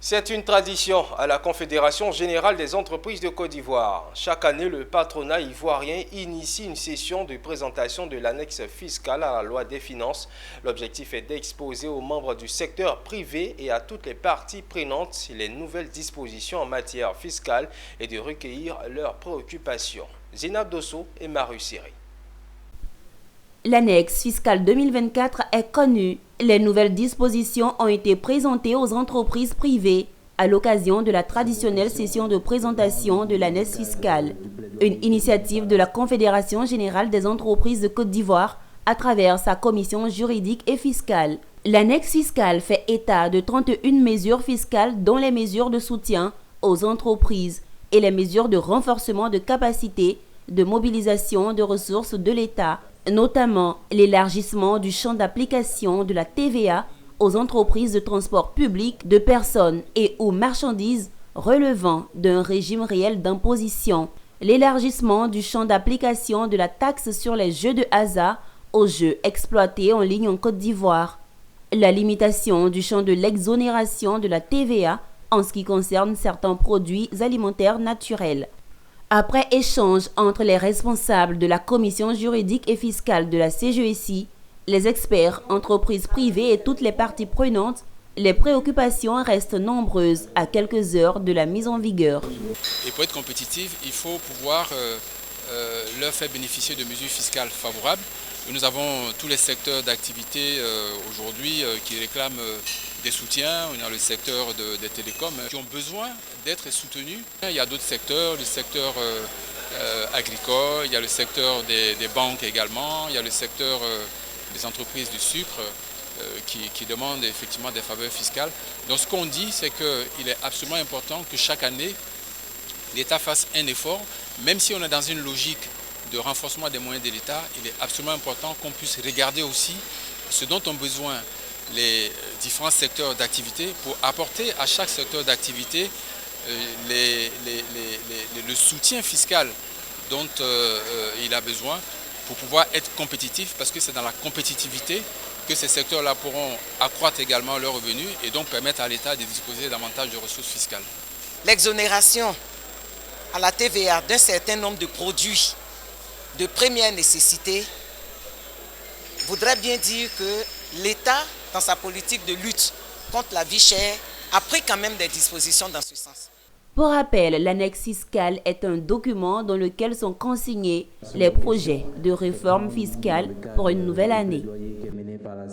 C'est une tradition à la Confédération générale des entreprises de Côte d'Ivoire. Chaque année, le patronat ivoirien initie une session de présentation de l'annexe fiscale à la loi des finances. L'objectif est d'exposer aux membres du secteur privé et à toutes les parties prenantes les nouvelles dispositions en matière fiscale et de recueillir leurs préoccupations. Zénab Dosso et Maru Siri. L'annexe fiscale 2024 est connue. Les nouvelles dispositions ont été présentées aux entreprises privées à l'occasion de la traditionnelle session de présentation de l'annexe fiscale, une initiative de la Confédération générale des entreprises de Côte d'Ivoire à travers sa commission juridique et fiscale. L'annexe fiscale fait état de 31 mesures fiscales dont les mesures de soutien aux entreprises et les mesures de renforcement de capacité de mobilisation de ressources de l'État, notamment l'élargissement du champ d'application de la TVA aux entreprises de transport public de personnes et ou marchandises relevant d'un régime réel d'imposition, l'élargissement du champ d'application de la taxe sur les jeux de hasard aux jeux exploités en ligne en Côte d'Ivoire, la limitation du champ de l'exonération de la TVA en ce qui concerne certains produits alimentaires naturels. Après échange entre les responsables de la commission juridique et fiscale de la CGESI, les experts, entreprises privées et toutes les parties prenantes, les préoccupations restent nombreuses à quelques heures de la mise en vigueur. Et pour être compétitif, il faut pouvoir leur faire bénéficier de mesures fiscales favorables. Nous avons tous les secteurs d'activité aujourd'hui qui réclament des soutiens. On a le secteur des télécoms qui ont besoin d'être soutenus. Il y a d'autres secteurs, le secteur agricole, il y a le secteur des banques également, il y a le secteur des entreprises du sucre qui demandent effectivement des faveurs fiscales. Donc ce qu'on dit, c'est qu'il est absolument important que chaque année, l'État fasse un effort, même si on est dans une logique de renforcement des moyens de l'État, il est absolument important qu'on puisse regarder aussi ce dont ont besoin les différents secteurs d'activité pour apporter à chaque secteur d'activité le soutien fiscal dont il a besoin pour pouvoir être compétitif, parce que c'est dans la compétitivité que ces secteurs-là pourront accroître également leurs revenus et donc permettre à l'État de disposer davantage de ressources fiscales. L'exonération à la TVA d'un certain nombre de produits de première nécessité voudrait bien dire que l'État, dans sa politique de lutte contre la vie chère, a pris quand même des dispositions dans ce sens. Pour rappel, l'annexe fiscale est un document dans lequel sont consignés les projets de réforme fiscale pour une nouvelle année.